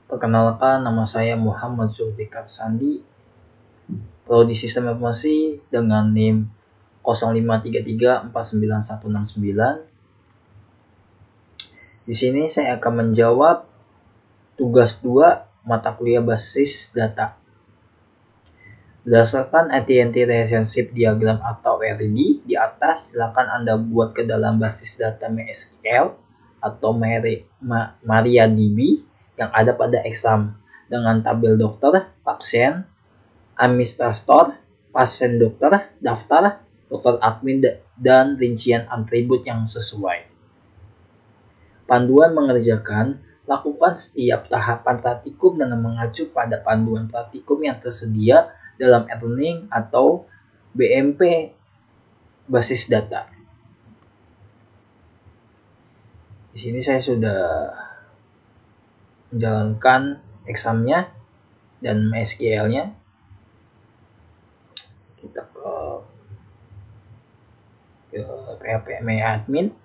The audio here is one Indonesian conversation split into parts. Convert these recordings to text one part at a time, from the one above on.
Perkenalkan, nama saya Muhammad Zulfikar Sandi, Prodi Sistem Informasi dengan NIM 0533491169. Di sini saya akan menjawab tugas 2 mata kuliah basis data. Berdasarkan AT&T Relationship Diagram atau RD di atas, silakan Anda buat ke dalam basis data MySQL atau MariaDB yang ada pada exam dengan tabel dokter, pasien, administrator, pasien dokter, daftar, dokter admin, dan rincian atribut yang sesuai. Panduan mengerjakan: lakukan setiap tahapan praktikum dengan mengacu pada panduan praktikum yang tersedia dalam e-learning atau BMP basis data. Di sini saya sudah menjalankan examnya dan MySQL-nya. Kita ke PHP MyAdmin.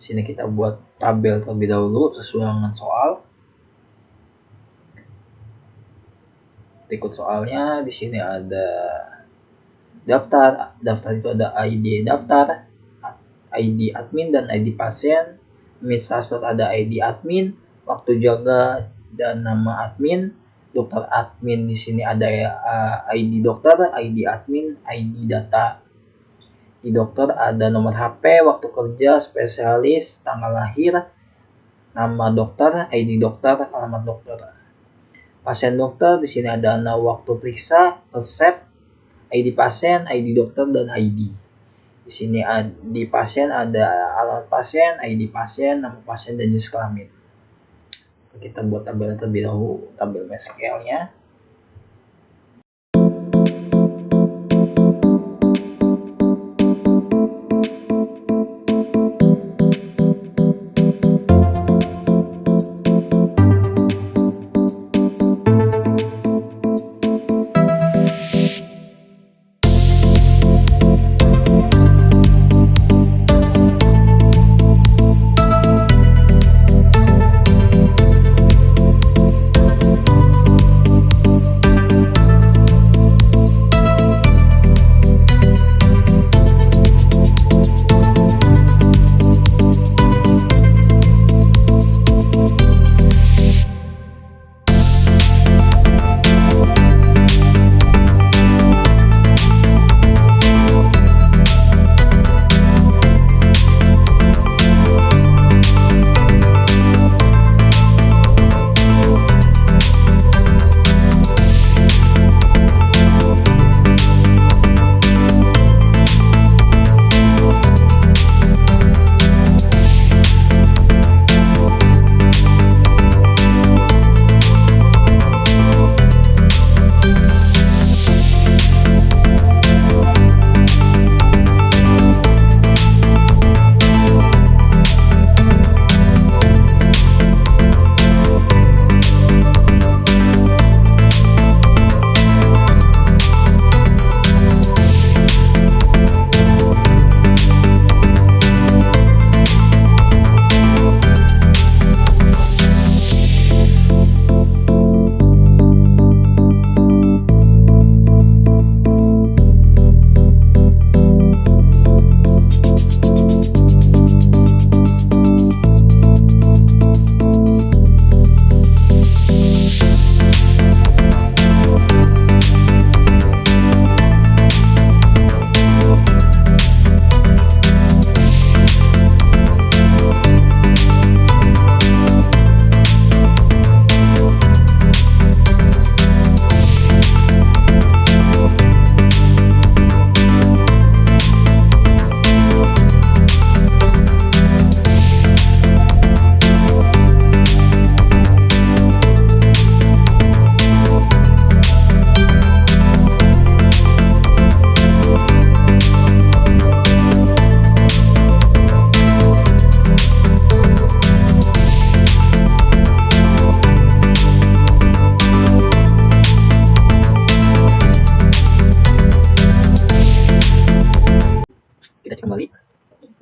Di sini kita buat tabel terlebih dahulu sesuai dengan soal. Berikut soalnya, di sini ada daftar. Daftar itu ada ID daftar, ID admin, dan ID pasien. Administrator ada ID admin, waktu jaga, dan nama admin. Dokter admin di sini ada ID dokter, ID admin, ID data. Di dokter ada nomor HP, waktu kerja, spesialis, tanggal lahir, nama dokter, ID dokter, alamat dokter. Pasien dokter di sini ada nama, waktu periksa, resep, ID pasien, ID dokter, dan ID. Di sini di pasien ada alamat pasien, ID pasien, nama pasien, dan jenis kelamin. Kita buat tabel terlebih dahulu, tabel MySQL-nya.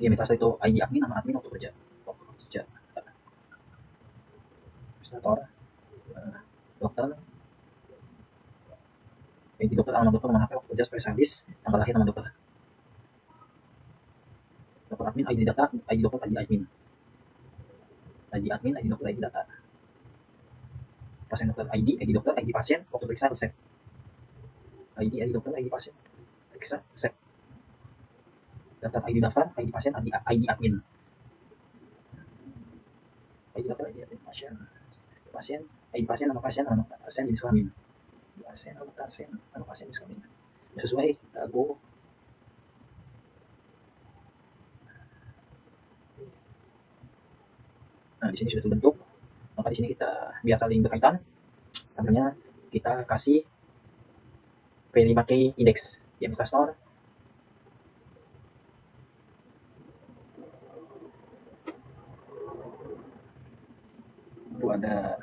Di administrator itu ID admin, nama admin waktu kerja. Waktu kerja. Administrator, dokter, ID dokter, alamat dokter, nama HP waktu kerja, spesialis, tanggal lahir, nama dokter. Dokter admin, ID data, ID dokter, ID admin. ID admin, ID dokter, ID data. Pasien dokter, ID dokter, ID pasien, waktu periksa resep. ID dokter, ID pasien, periksa resep. Daftar ID daftar, ID pasien, ID admin. ID dokter, ID admin, pasien, ID pasien, nama pasien, jenis kelamin. Pasien, nama pasien, jenis kelamin. Sesuai, kita go. Nah, di sini sudah terbentuk. Maka di sini kita biar saling berkaitan, namanya kita kasih P5K index di administrator. Itu ada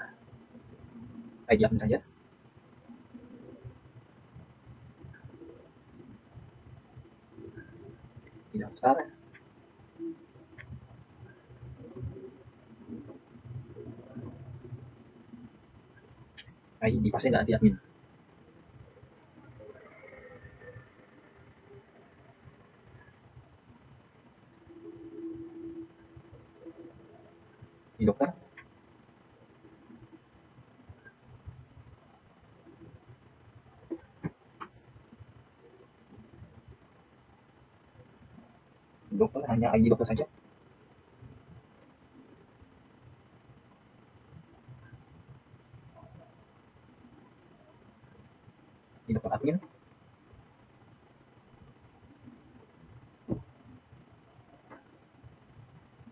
ID admin saja. Di daftar. ID pasien dan ID admin. Di dokter. Dokter hanya ID dokter saja. Di dokter admin.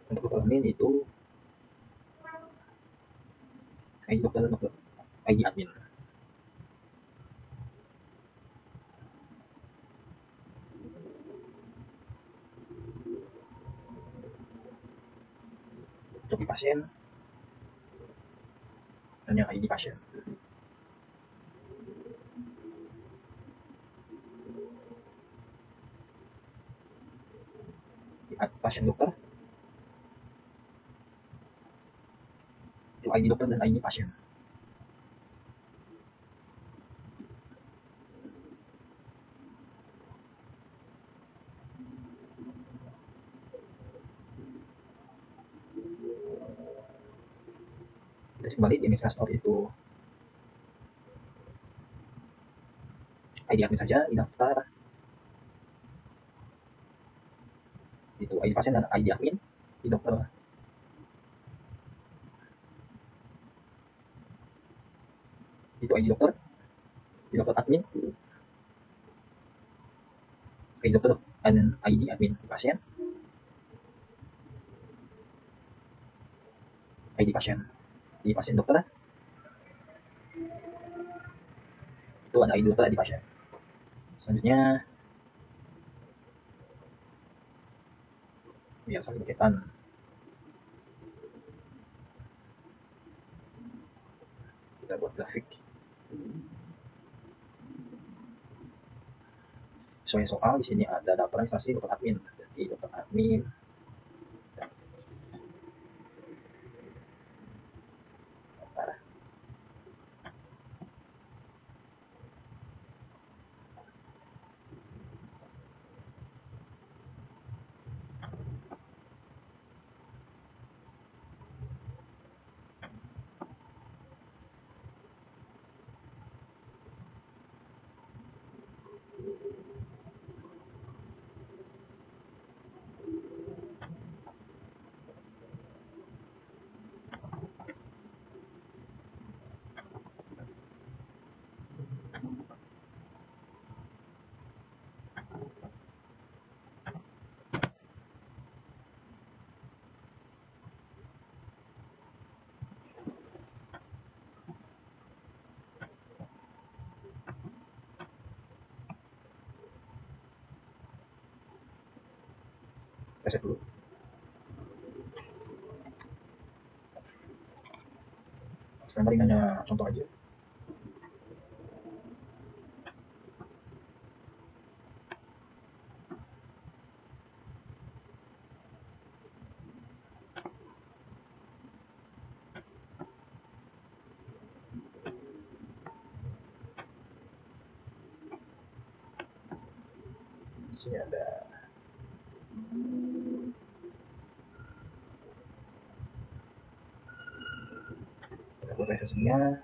Untuk dokter admin itu ID dokter dan dokter ID admin. Untuk di pasien hanya ID pasien. Di pasien dokter itu ID dokter dan ID pasien. Kita kembali di administrator itu ID admin saja, di daftar itu ID pasien dan ID admin. Di dokter itu ID dokter, di dokter admin ID dokter dan ID admin. Di pasien ID pasien. Di pasien dokter itu ada ID dokter, ID pasien. Selanjutnya biar saling berkaitan, kita buat grafik sesuai soal. Di sini ada daftar instansi dokter admin. Jadi dokter admin daftar. Kita set dulu. Sekarang paling hanya contoh aja. Di sini ada prosesnya.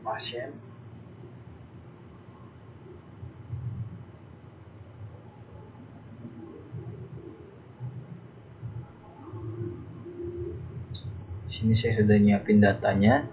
Pasien sini saya sudah nyiapin datanya.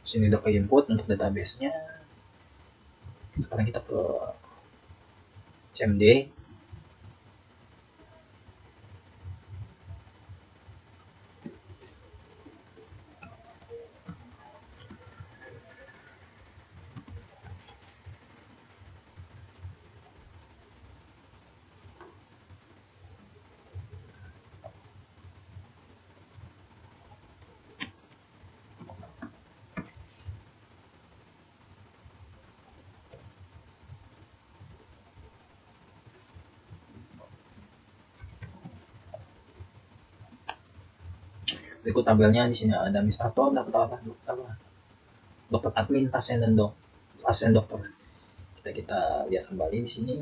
Sini udah ke input untuk database-nya. Sekarang kita ke CMD. Berikut tabelnya. Di sini ada administrator, dokter admin, pasien dan dokter. Kita lihat kembali di sini.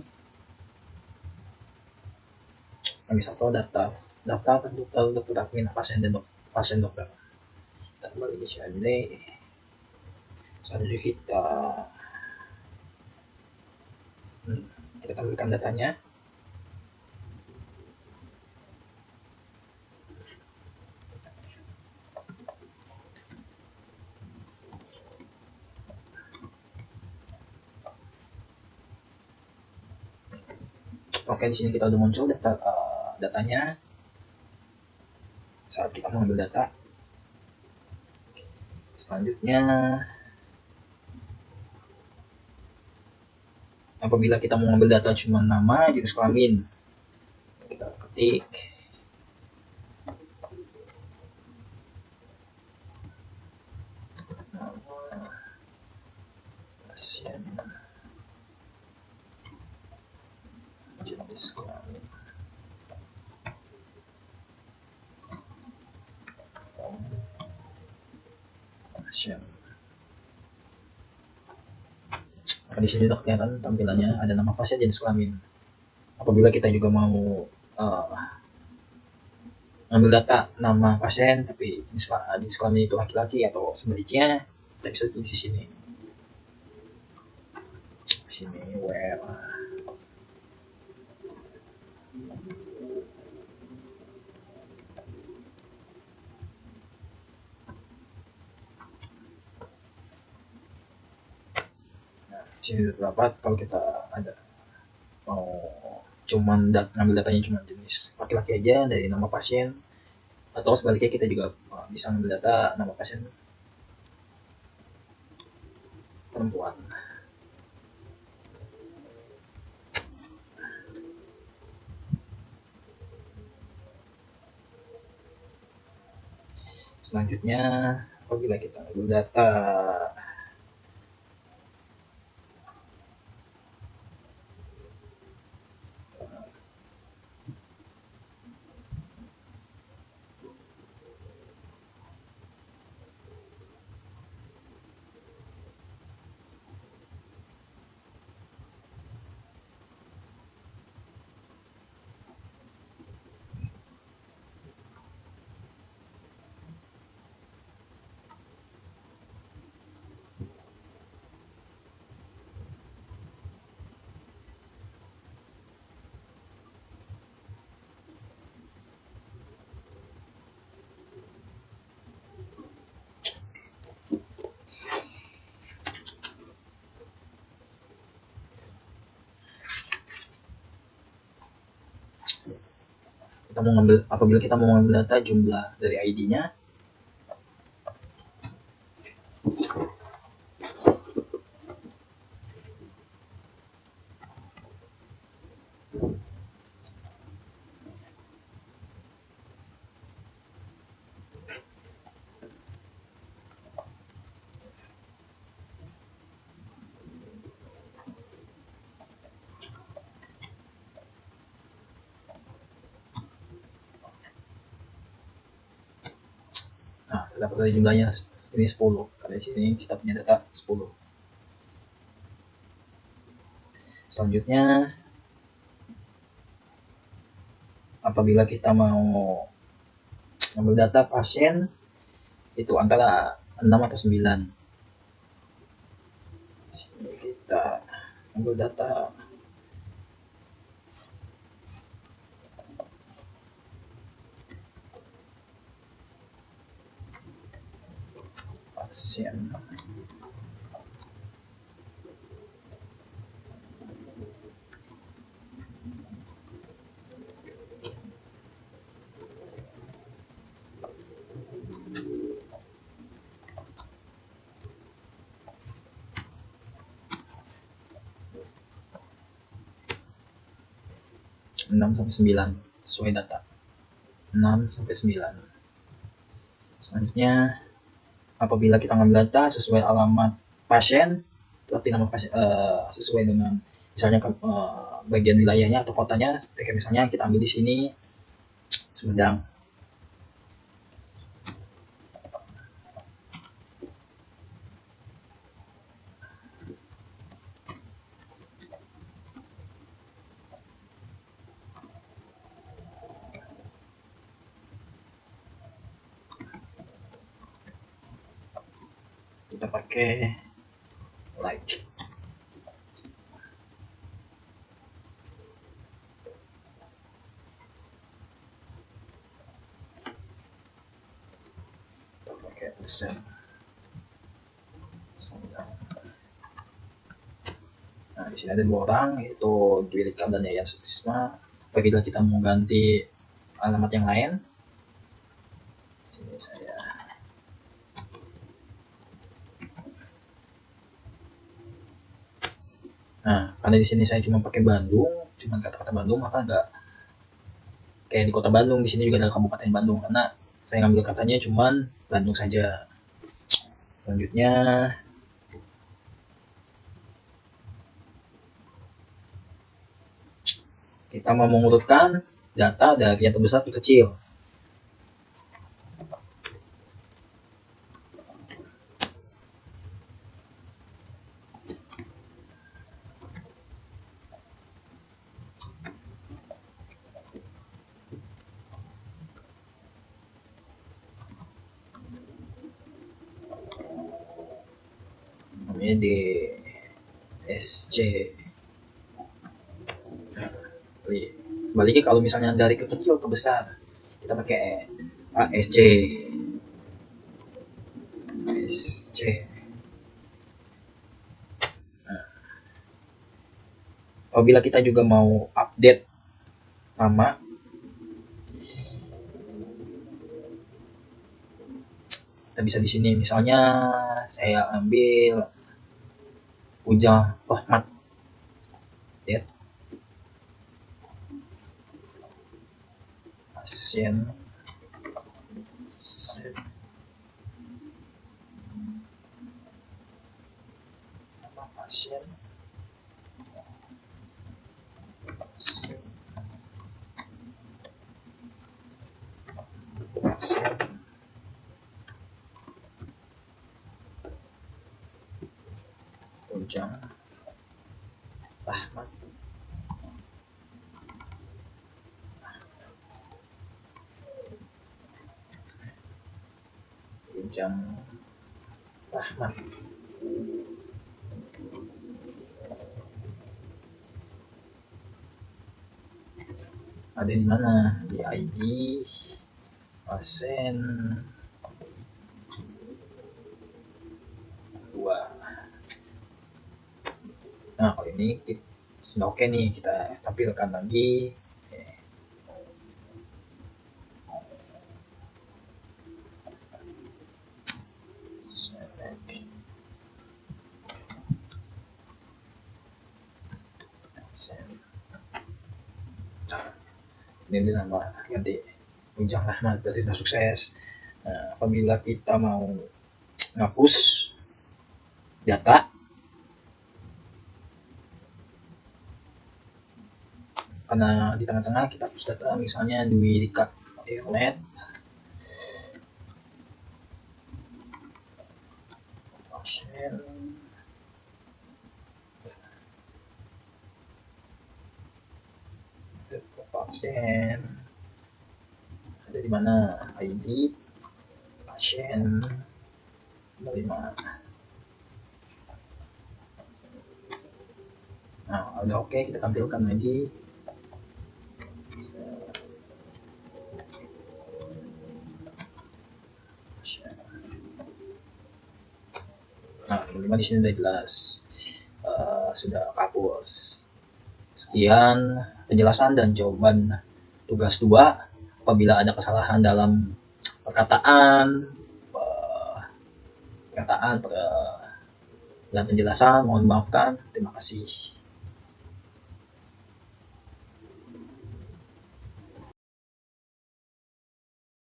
Administrator, daftar dokter admin, pasien dan dokter. Kita kembali di CMD. Selanjutnya kita tampilkan datanya. Oke, di sini kita udah muncul datanya saat kita mengambil data. Selanjutnya, apabila kita mau mengambil data cuma nama, jenis kelamin, kita ketik nama pasien, jenis kelamin, pasien. Nah, di sini kelihatan tampilannya ada nama pasien, jenis kelamin. Apabila kita juga mau ambil data nama pasien tapi jenis kelamin itu laki-laki atau sebaliknya, kita bisa tulis di sini. Where sini terdapat kalau kita ada mau cuman ngambil datanya cuma jenis laki-laki aja dari nama pasien, atau sebaliknya kita juga bisa ngambil data nama pasien perempuan. Selanjutnya, apabila kita ngambil data apabila kita mau ngambil data jumlah dari ID-nya, nah terdapat dari jumlahnya ini 10, karena di sini kita punya data 10. Selanjutnya, apabila kita mau ngambil data pasien itu antara 6 atau 9. Sini kita ambil data pasien. Enam sampai 9 sesuai data 6 sampai 9. Selanjutnya, apabila kita ngambil data sesuai alamat pasien tapi nama pasien sesuai dengan misalnya bagian wilayahnya atau kotanya, kayak misalnya kita ambil di sini Sumedang. Kita pakai like. Kita pakai persen. Nah, di sini ada 2 orang, yaitu Dwi Rikam dan Yayan Sutisma. Apabila kita mau ganti alamat yang lain, sini saya karena di sini saya cuma pakai Bandung, cuma kata-kata Bandung, maka nggak kayak di kota Bandung. Di sini juga ada Kabupaten Bandung, karena saya ngambil katanya cuma Bandung saja. Selanjutnya, kita mau mengurutkan data dari yang terbesar ke kecil. Namanya DSC. Sebaliknya kalau misalnya dari ke kecil ke besar, kita pakai ASC. ASC. Apabila kita juga mau update nama, kita bisa di sini. Misalnya saya ambil Ujang Rahmat, update pasien, nama pasien, pasien Ujang Rahmat. Ujang Rahmat. Ada di mana? Di ID pasien 2. Nah, kalau ini sudah oke nih, kita tampilkan lagi. Ini nama ganti Ujang Rahmat, berarti sudah sukses. Nah, apabila kita mau ngapus data, karena di tengah-tengah kita hapus data, misalnya Dwi Rika Erlet, pasien ada di mana? ID pasien dari mana? Nah, udah oke, kita tampilkan lagi. Nah, teman-teman di sini udah jelas, sudah hapus. Sekian penjelasan dan jawaban tugas 2. Apabila ada kesalahan dalam perkataan dan penjelasan, mohon maafkan. Terima kasih.